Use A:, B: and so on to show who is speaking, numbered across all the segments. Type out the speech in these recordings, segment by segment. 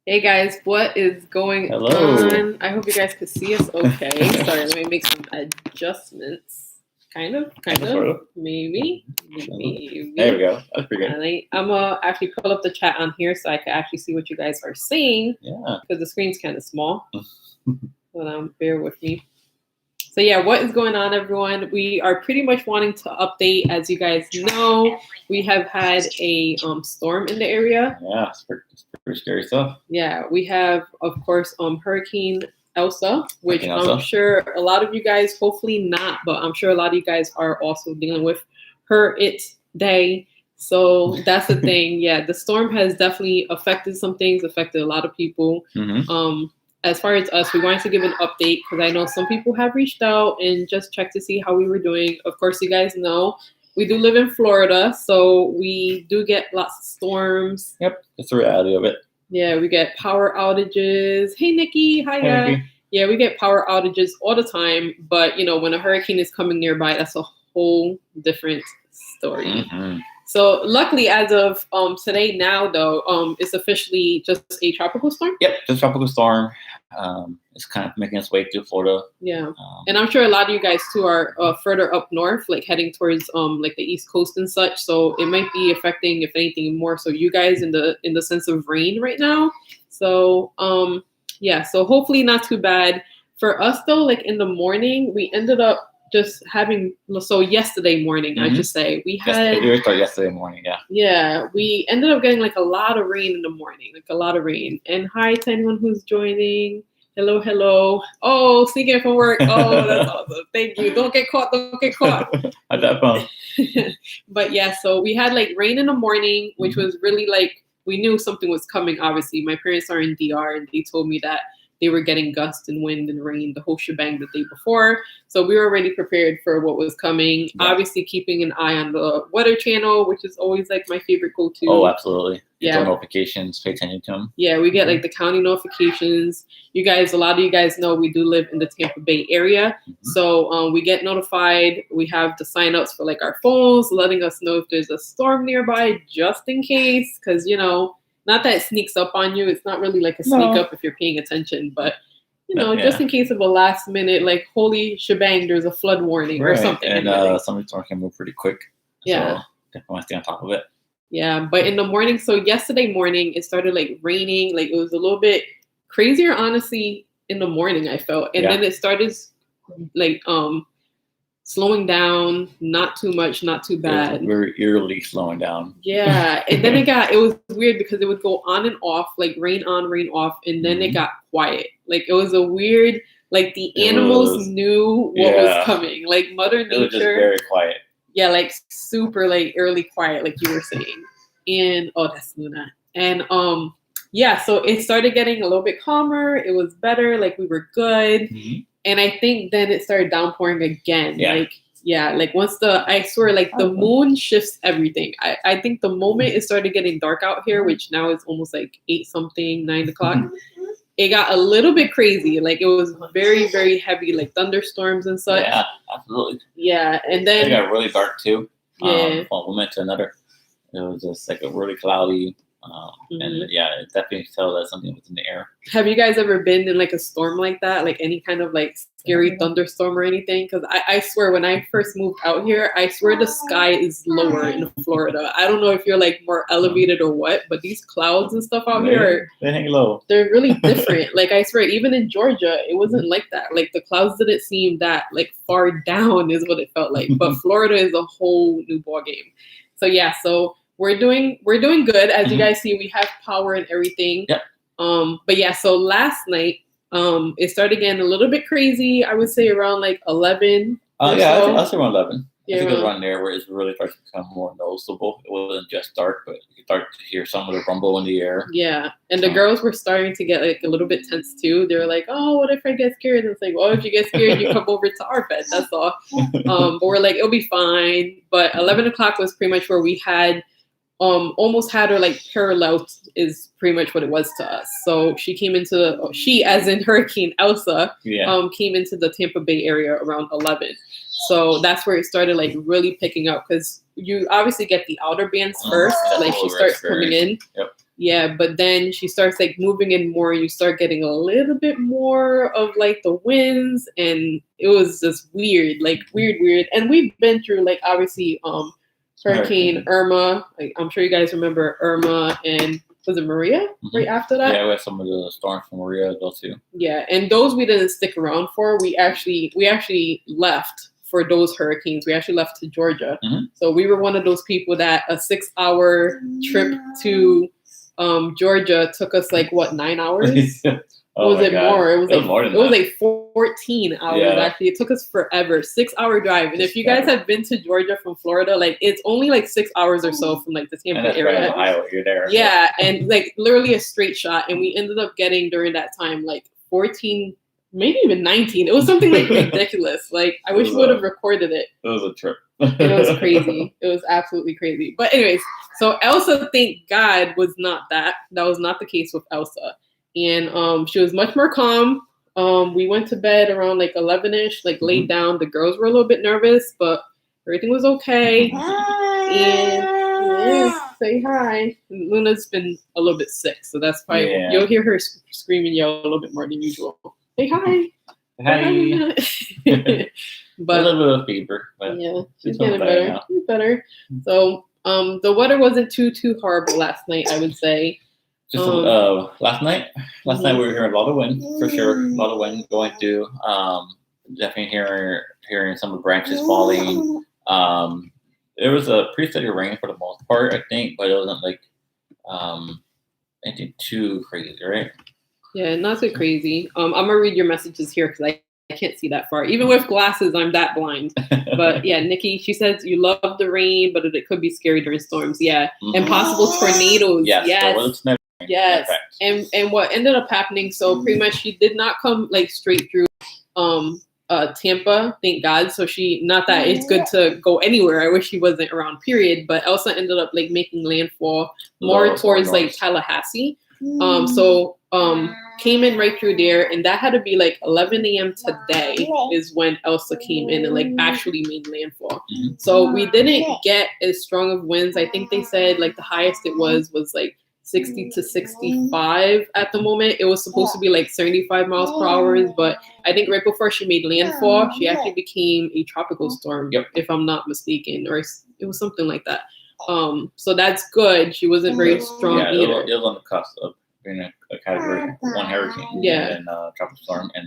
A: Hey guys, what is going on? I hope you guys could see us okay. Sorry, let me make some adjustments. Kind of, maybe.
B: There we go. That's pretty good.
A: I'm gonna actually pull up the chat on here so I can actually see what you guys are saying.
B: Yeah.
A: Because the screen's kind of small. But bear with me. So yeah, what is going on, everyone? We are pretty much wanting to update. As you guys know, we have had a storm in the area.
B: Yeah, it's pretty scary stuff.
A: Yeah, we have, of course, Hurricane Elsa, which I'm sure a lot of you guys, hopefully not, but I'm sure a lot of you guys are also dealing with day. So that's the thing. Yeah, the storm has definitely affected some things, affected a lot of people.
B: Mm-hmm.
A: As far as us, we wanted to give an update because I know some people have reached out and just checked to see how we were doing. Of course, you guys know we do live in Florida, so we do get lots of storms.
B: Yep, that's the reality of it.
A: Yeah, we get power outages. Hey, Nikki. Hi,
B: hey, Nikki.
A: Yeah, we get power outages all the time. But, when a hurricane is coming nearby, that's a whole different story.
B: Mm-hmm.
A: So luckily, as of today now, though, it's officially just a tropical storm.
B: Yep, just a tropical storm. It's kind of making its way through Florida.
A: Yeah, and I'm sure a lot of you guys too are further up north, like heading towards like the East Coast and such. So it might be affecting, if anything, more so you guys in the sense of rain right now. So yeah, so hopefully not too bad for us though. Like in the morning, we ended up just having, so yesterday morning, mm-hmm. I should say, we had
B: yesterday morning,
A: yeah, we ended up getting like a lot of rain in the morning, like a lot of rain. And hi to anyone who's joining. Hello. Oh, sneaking from work. Oh, that's awesome. Thank you. Don't get caught.
B: At that phone.
A: But yeah, so we had like rain in the morning, which mm-hmm. was really like, we knew something was coming, obviously. My parents are in DR and they told me that they were getting gusts and wind and rain, the whole shebang the day before. So we were already prepared for what was coming. Yeah. Obviously keeping an eye on the weather channel, which is always like my favorite go-to.
B: Oh, absolutely.
A: Yeah.
B: Notifications, pay attention to them.
A: Yeah, we get like the county notifications. You guys, a lot of you guys know we do live in the Tampa Bay area. Mm-hmm. So we get notified. We have the sign-ups for like our phones, letting us know if there's a storm nearby, just in case. Because, not that it sneaks up on you. It's not really like a sneak up if you're paying attention. But, just in case of a last minute, like, holy shebang, there's a flood warning or something.
B: And some storms can move pretty quick.
A: Yeah.
B: So definitely want to stay on top of it.
A: Yeah, but in the morning, so yesterday morning, it started like raining. Like it was a little bit crazier, honestly, in the morning, I felt. And then it started like slowing down, not too much, not too bad.
B: Very eerily slowing down.
A: Yeah, and then it was weird because it would go on and off, like rain on, rain off, and then it got quiet. Like it was a weird, like the animals knew what was coming. Like Mother Nature.
B: It was just very quiet.
A: Yeah, like super like early quiet, like you were saying. And that's Luna. And yeah, so it started getting a little bit calmer. It was better, like we were good. Mm-hmm. And I think then it started downpouring again.
B: Yeah.
A: Like once I swear, like the moon shifts everything. I think the moment it started getting dark out here, which now is almost like 8-something, 9 o'clock, it got a little bit crazy. Like it was very, very heavy, like thunderstorms and such.
B: Yeah, absolutely.
A: Yeah, and then
B: it got really dark too.
A: Yeah.
B: From one moment to another, it was just like a really cloudy. And it definitely tell that something was in the air.
A: Have you guys ever been in like a storm like that? Like any kind of like scary thunderstorm or anything? Because I swear when I first moved out here, I swear the sky is lower in Florida. I don't know if you're like more elevated or what, but these clouds and stuff out here,
B: they hang low.
A: They're really different. Like I swear, even in Georgia, it wasn't like that. Like the clouds didn't seem that like far down is what it felt like. But Florida is a whole new ball game. So yeah, we're doing good. As you guys see, we have power and everything.
B: Yep.
A: But yeah, so last night, it started getting a little bit crazy. I would say around like 11.
B: Yeah, I was around 11.
A: Yeah,
B: I think it was around there where it's really started to become more noticeable. It wasn't just dark, but you could start to hear some of the rumble in the air.
A: Yeah, and the girls were starting to get like a little bit tense too. They were like, "Oh, what if I get scared?" And it's like, "Well, if you get scared, you come over to our bed. That's all." But we're like, "It'll be fine." But 11 o'clock was pretty much where we had. Almost had her like parallel is pretty much what it was to us. So she as in Hurricane Elsa came into the Tampa Bay area around 11. So that's where it started like really picking up because you obviously get the outer bands first, like she starts coming in.
B: Yep.
A: Yeah, but then she starts like moving in more. You start getting a little bit more of like the winds, and it was just weird, like weird. And we've been through like obviously Hurricane Irma. Like, I'm sure you guys remember Irma, and was it Maria right after that?
B: Yeah, we had some of the storms from Maria those too.
A: Yeah, and those we didn't stick around for. We actually left for those hurricanes. We actually left to Georgia. So we were one of those people that a 6-hour trip to Georgia took us like what 9 hours? Was it more? It was like 14 hours actually. It took us forever. 6-hour drive. And if you guys have been to Georgia from Florida, like it's only like 6 hours or so from like the Tampa area.
B: Right, Ohio, you're there.
A: Yeah, and like literally a straight shot. And we ended up getting during that time like 14, maybe even 19. It was something like ridiculous. Like I wish we would have recorded it.
B: It was a trip.
A: It was crazy. It was absolutely crazy. But anyways, so Elsa, thank God, was not that. That was not the case with Elsa. And she was much more calm. We went to bed around like 11ish, like laid down. The girls were a little bit nervous, but everything was okay.
C: Hi.
A: And say hi. And Luna's been a little bit sick, so that's why you'll hear her scream and yell a little bit more than usual. Say hi.
B: Hi.
A: But
B: a little bit of fever, but
A: yeah, she's getting better. She's better. So the weather wasn't too horrible last night, I would say.
B: Just last night we were hearing a lot of wind for sure. A lot of wind going through. Definitely hearing some of the branches falling. There was a pretty steady rain for the most part, I think, but it wasn't like anything too crazy, right?
A: Yeah, not so crazy. I'm gonna read your messages here because I can't see that far. Even with glasses, I'm that blind. But yeah, Nikki, she says you love the rain, but it could be scary during storms. Yeah, and possible tornadoes. Yes. And what ended up happening? So pretty much, she did not come like straight through Tampa, thank God. So she, not that it's good to go anywhere. I wish she wasn't around. Period. But Elsa ended up like making landfall more towards like Tallahassee. Came in right through there, and that had to be like 11 a.m. today is when Elsa came in and like actually made landfall. So we didn't get as strong of winds. I think they said like the highest it was like 60 to 65 at the moment. It was supposed to be like 75 miles per hour, but I think right before she made landfall, she actually became a tropical storm, if I'm not mistaken, or it was something like that. So that's good. She wasn't very strong either.
B: It was on the cusp of being a category 1 hurricane and tropical storm, and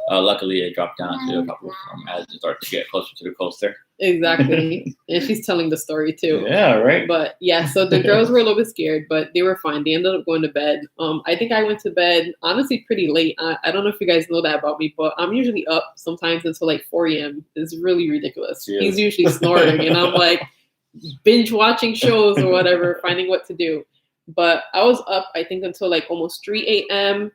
B: luckily it dropped down to a tropical storm as it started to get closer to the coast there.
A: Exactly. And she's telling the story too.
B: Yeah, right.
A: But yeah, so the girls were a little bit scared, but they were fine. They ended up going to bed. I think I went to bed honestly pretty late. I don't know if you guys know that about me, but I'm usually up sometimes until like 4 a.m. It's really ridiculous. He's usually snoring and I'm like binge watching shows or whatever, finding what to do. But I was up, I think, until like almost 3 a.m.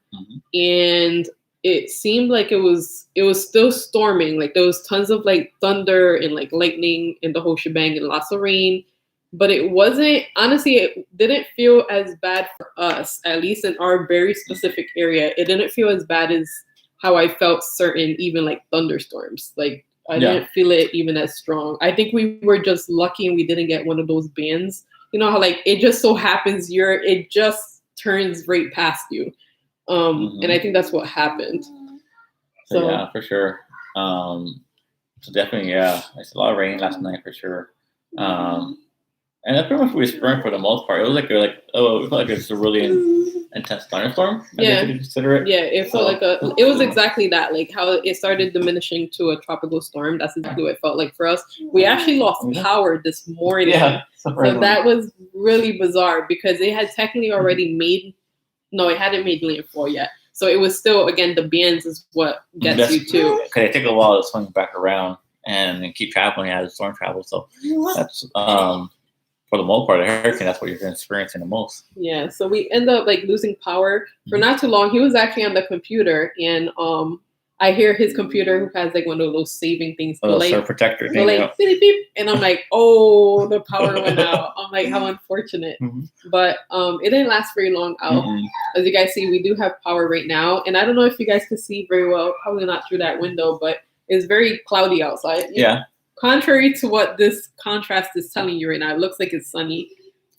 A: And it seemed like it was still storming. Like there was tons of like thunder and like lightning and the whole shebang and lots of rain. But it wasn't, honestly, it didn't feel as bad for us, at least in our very specific area. It didn't feel as bad as how I felt certain even like thunderstorms. Like I didn't feel it even as strong. I think we were just lucky and we didn't get one of those bands. You know how like it just so happens it just turns right past you. And I think that's what happened.
B: So yeah, for sure. So definitely, it's a lot of rain last night for sure. And that's pretty much what we experienced for the most part. It was it felt like it's a really intense thunderstorm. I guess you could consider it.
A: Yeah, it felt it was exactly that, like how it started diminishing to a tropical storm. That's exactly what it felt like for us. We actually lost power this morning. Yeah, so that was really bizarre because it had technically already it hadn't made landfall yet. So it was still, again, the bands is what gets you too.
B: Because it take a while to swing back around and keep traveling as the storm travels. So that's for the most part, a hurricane, that's what you're experiencing the most.
A: Yeah, so we end up like losing power for not too long. He was actually on the computer, and I hear his computer who has like one of those saving things.
B: Surf protector thing.
A: Like, beep, beep, and I'm like, oh, the power went out. I'm like, how unfortunate. But it didn't last very long out. As you guys see, we do have power right now. And I don't know if you guys can see very well, probably not through that window, but it's very cloudy outside.
B: Yeah.
A: Contrary to what this contrast is telling you right now, it looks like it's sunny.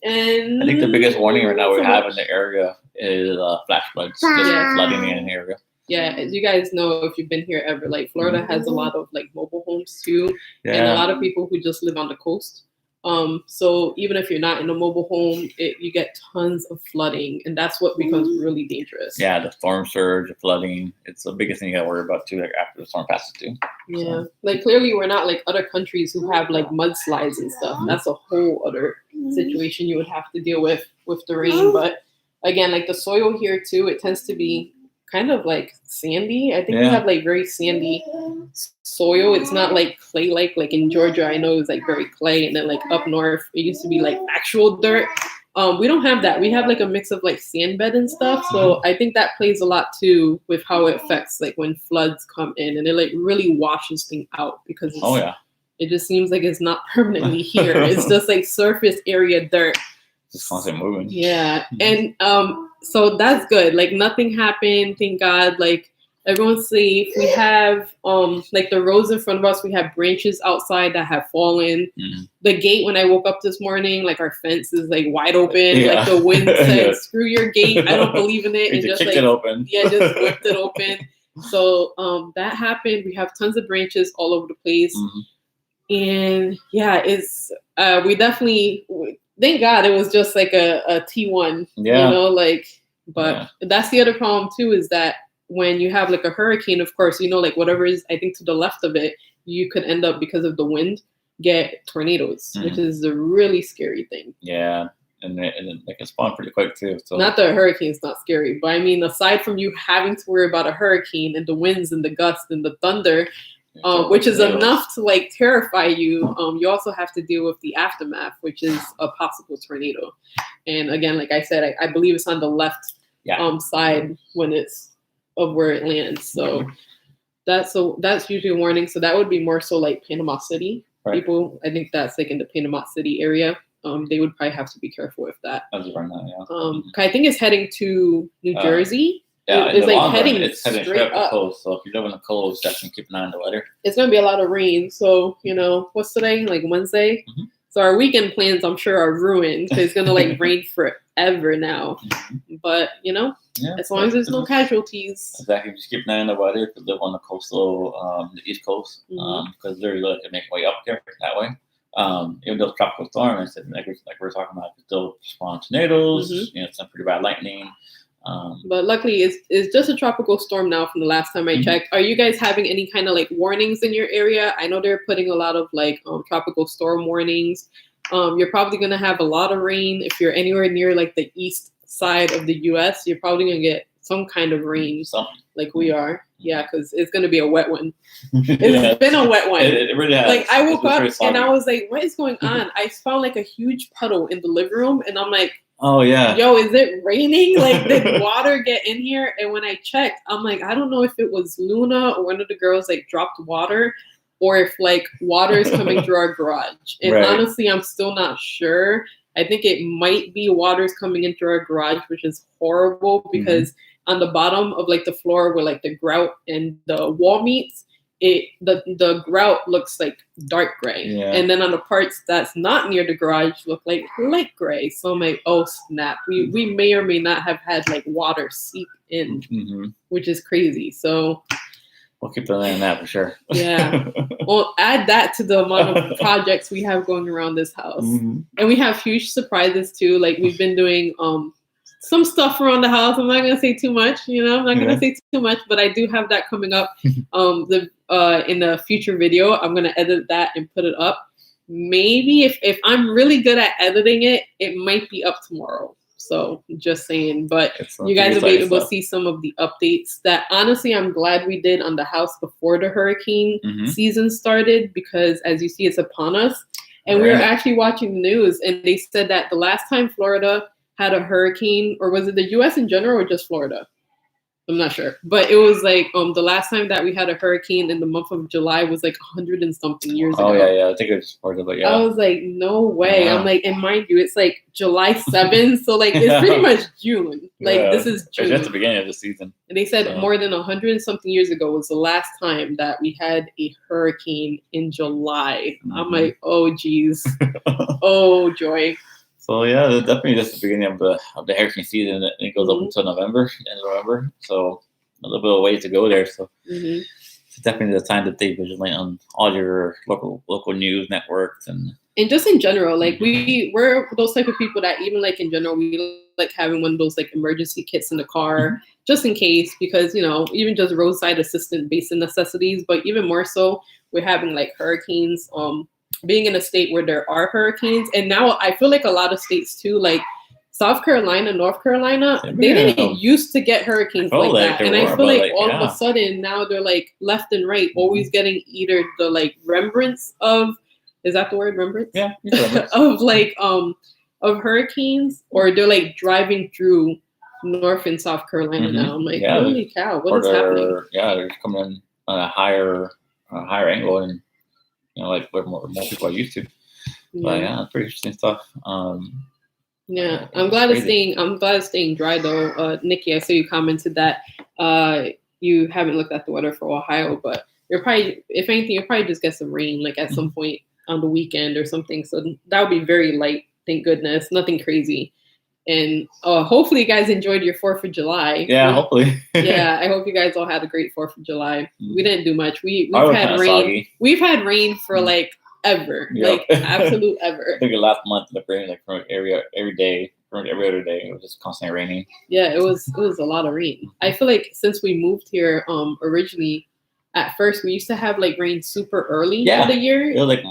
A: And
B: I think the biggest warning right now we have in the area is flash floods, just flooding in the area.
A: Yeah, as you guys know, if you've been here ever, like Florida has a lot of like mobile homes too, and a lot of people who just live on the coast. So even if you're not in a mobile home, you get tons of flooding, and that's what becomes really dangerous.
B: Yeah, the storm surge, the flooding, it's the biggest thing you gotta worry about too, like after the storm passes too.
A: Yeah, so. Like clearly we're not like other countries who have like mudslides and stuff. That's a whole other situation you would have to deal with the rain. But again, like the soil here too, it tends to be kind of like sandy. I think we have like very sandy soil. It's not like clay like in Georgia. I know it's like very clay, and then like up north it used to be like actual dirt. We don't have that. We have like a mix of like sand bed and stuff. So I think that plays a lot too with how it affects like when floods come in, and it like really washes things out because it just seems like it's not permanently here. It's just like surface area dirt.
B: Just constant moving.
A: Yeah. And so that's good. Like nothing happened, thank God. Like everyone's safe. We have like the roads in front of us, we have branches outside that have fallen. The gate, when I woke up this morning, like our fence is like wide open. Like the wind said, screw your gate. I don't believe in it. And just like
B: it open.
A: Just whipped it open. So that happened. We have tons of branches all over the place. And yeah, it's we definitely thank God it was just like a T1, you know, like, but that's the other problem too, is that when you have like a hurricane, of course, you know, like whatever is, I think to the left of it, you could end up, because of the wind, get tornadoes, which is a really scary thing. Yeah.
B: And they can spawn pretty quick too. So.
A: Not that a hurricane's not scary, but I mean, aside from you having to worry about a hurricane and the winds and the gusts and the thunder, which is enough to like terrify you. You also have to deal with the aftermath, which is a possible tornado. And again, like I said, I believe it's on the left side when it's of where it lands. So that's usually a warning. So that would be more so like Panama City people. I think that's like in the Panama City area. They would probably have to be careful with that.
B: I
A: think it's heading to New Jersey.
B: Yeah,
A: it's like heading
B: straight up the coast. So if you live in the coast, definitely keep an eye on the weather.
A: It's going to be a lot of rain. So, you know, what's today? Like Wednesday? So our weekend plans, I'm sure, are ruined because it's going to like rain forever now. But, you know, as long as there's no casualties.
B: Exactly. Just keep an eye on the weather if you live on the coastal, the East Coast, because they're going to make way up there that way. Even though it's tropical storm, I said, like we're talking about, still spawn tornadoes, you know, some pretty bad lightning.
A: But luckily it's just a tropical storm now from the last time I checked. Are you guys having any kind of like warnings in your area? I know they're putting a lot of like tropical storm warnings. You're probably going to have a lot of rain. If you're anywhere near like the east side of the US, you're probably going to get some kind of rain like we are. Yeah, because it's going to be a wet one. It's been a wet one.
B: It really has.
A: Like I woke up and I was like, what is going on? I found like a huge puddle in the living room and I'm like,
B: oh yeah.
A: Yo, is it raining? Like, did water get in here? And when I checked, I'm like, I don't know if it was Luna or one of the girls like dropped water, or if like water is coming through our garage. And honestly, I'm still not sure. I think it might be water's coming into our garage, which is horrible because on the bottom of like the floor where like the grout and the wall meets, the grout looks like dark gray, and then on the parts that's not near the garage look like light gray. So I'm like, oh snap, we may or may not have had like water seep in, which is crazy. So
B: we'll keep an eye on that for sure.
A: Yeah, well, add that to the amount of projects we have going around this house, and we have huge surprises too. Like we've been doing some stuff around the house. I'm not gonna say too much, you know. I'm not gonna say too much, but I do have that coming up. In the future video, I'm gonna edit that and put it up. Maybe if I'm really good at editing it, it might be up tomorrow. So just saying, but you guys will be able to see some of the updates that honestly I'm glad we did on the house before the hurricane season started, because as you see, it's upon us. And we were actually watching the news and they said that the last time Florida had a hurricane, or was it the US in general or just Florida? I'm not sure, but it was like the last time that we had a hurricane in the month of July was like 100 and something years ago.
B: Oh yeah, I think it was Florida, but
A: I was like, no way. I'm like, and mind you, it's like July 7th, so like it's pretty much June. Like this is June.
B: It's at the beginning of the season.
A: And they said more than 100 and something years ago was the last time that we had a hurricane in July. I'm like, oh geez, oh joy.
B: So yeah, definitely just the beginning of the hurricane season. It goes up until November, end of November. So a little bit of ways to go there. So it's definitely the time to stay vigilant on all your local news networks and
A: just in general, like we're those type of people that even like in general we like having one of those like emergency kits in the car just in case, because even just roadside assistance basic necessities, but even more so we're having like hurricanes. Being in a state where there are hurricanes, and now I feel like a lot of states too, like South Carolina, North Carolina, they didn't used to get hurricanes like that. And I feel like all of a sudden now they're like left and right, always getting either the like remembrance of, is that the word, remembrance?
B: Yeah.
A: of like of hurricanes, or they're like driving through North and South Carolina now. I'm like, holy cow, what is happening?
B: Yeah, they're coming in on a higher angle, and like where more people are used to. But yeah, it's pretty interesting stuff.
A: Yeah, I'm glad it's staying dry though. Nikki, I saw you commented that you haven't looked at the weather for Ohio, but you're probably, if anything, you'll probably just get some rain like at some point on the weekend or something. So that would be very light, thank goodness, nothing crazy. And hopefully you guys enjoyed your 4th of July.
B: Yeah, hopefully.
A: Yeah, I hope you guys all had a great 4th of July. We didn't do much. We've had rain. Soggy. We've had rain for like ever, like absolute ever.
B: I think the last month the rain like from every day, from every other day, it was just constantly raining.
A: Yeah, it was a lot of rain. I feel like since we moved here, originally, at first we used to have like rain super early in the year.
B: It was like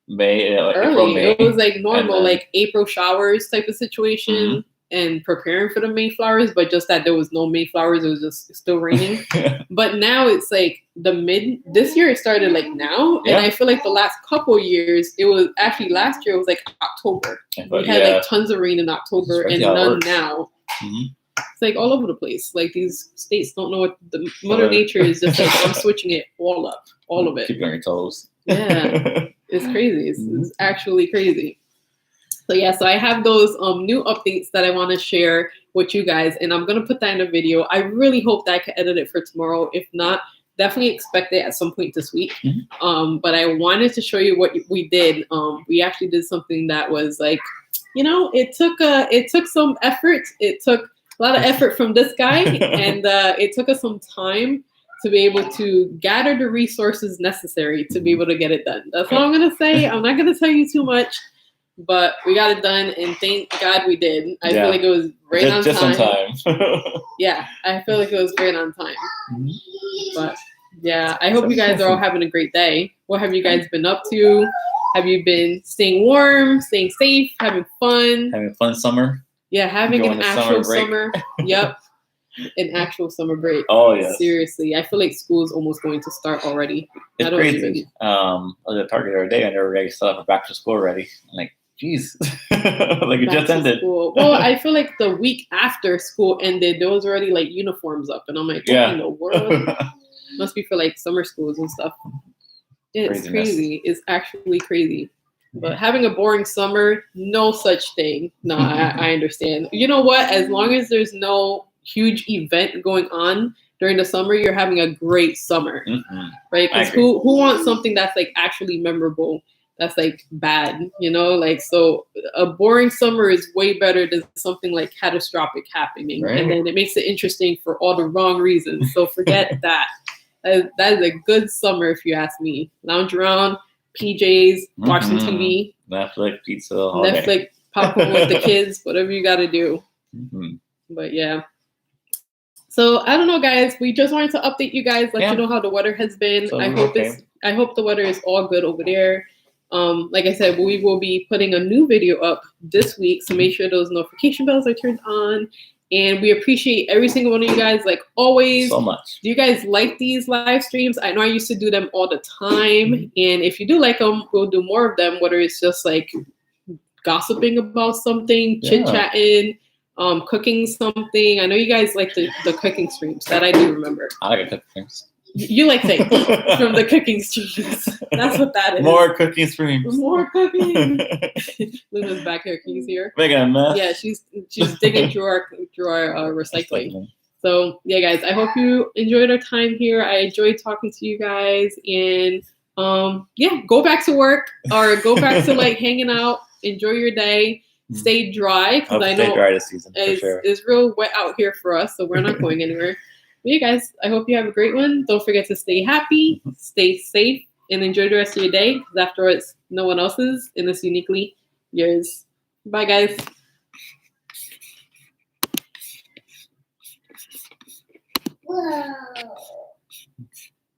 B: May,
A: early.
B: April, May.
A: It was like normal, like April showers type of situation, and preparing for the Mayflowers, but just that there was no Mayflowers, it was just still raining. But now it's like this year it started like now, and I feel like the last couple years, it was actually last year it was like October. We had like tons of rain in October and none now. It's like all over the place. Like these states don't know what the Mother Nature is just like, I'm switching it all up, all of it.
B: Keep on your toes.
A: Yeah, it's crazy. It's actually crazy. So yeah, so I have those new updates that I want to share with you guys, and I'm gonna put that in a video. I really hope that I can edit it for tomorrow. If not, definitely expect it at some point this week. But I wanted to show you what we did. We actually did something that was like, it took some effort. It took a lot of effort from this guy, and it took us some time to be able to gather the resources necessary to be able to get it done. That's all I'm going to say. I'm not going to tell you too much, but we got it done, and thank God we did. I feel like it was right on time. Yeah, I feel like it was right on time. But yeah, I hope you guys are all having a great day. What have you guys been up to? Have you been staying warm, staying safe, having fun?
B: Having a fun summer?
A: Yeah, having an actual summer. Yep. An actual summer break.
B: Oh, yeah.
A: Seriously. I feel like school's almost going to start already.
B: It's crazy. I was at Target the other day and they were ready to start for back to school already. I'm like, geez. Like it just ended.
A: Well, I feel like the week after school ended, there was already like uniforms up. And I'm like, what in the world? Must be for like summer schools and stuff. It's crazy. It's actually crazy. But having a boring summer, no such thing. No, I understand. You know what? As long as there's no huge event going on during the summer, you're having a great summer, right? Because who wants something that's like actually memorable, that's like bad, like, so a boring summer is way better than something like catastrophic happening. Right. And then it makes it interesting for all the wrong reasons. So forget that. That is a good summer if you ask me. Lounge around, PJs, watch some TV.
B: Netflix, pizza,
A: Netflix, popcorn with the kids, whatever you got to do. But yeah. So I don't know, guys. We just wanted to update you guys, let you know how the weather has been. So I hope the weather is all good over there. Like I said, we will be putting a new video up this week, so make sure those notification bells are turned on. And we appreciate every single one of you guys, like always.
B: So much.
A: Do you guys like these live streams? I know I used to do them all the time. And if you do like them, we'll do more of them, whether it's just like gossiping about something, chit-chatting, cooking something. I know you guys like the cooking streams. That I do remember.
B: I like cooking streams.
A: You like things from the cooking streams. That's what that is.
B: More cooking streams.
A: More cooking. Luna's back here. Can you see her?
B: Making a mess.
A: Yeah, she's digging through our recycling. So yeah, guys, I hope you enjoyed our time here. I enjoyed talking to you guys, and go back to work or go back to like hanging out. Enjoy your day. stay dry because I know
B: dry this season,
A: it's real wet out here for us, so we're not going anywhere. But you guys, I hope you have a great one. Don't forget to stay happy, stay safe, and enjoy the rest of your day. Because after all, it's no one else's, and it's uniquely yours. Bye, guys. Whoa.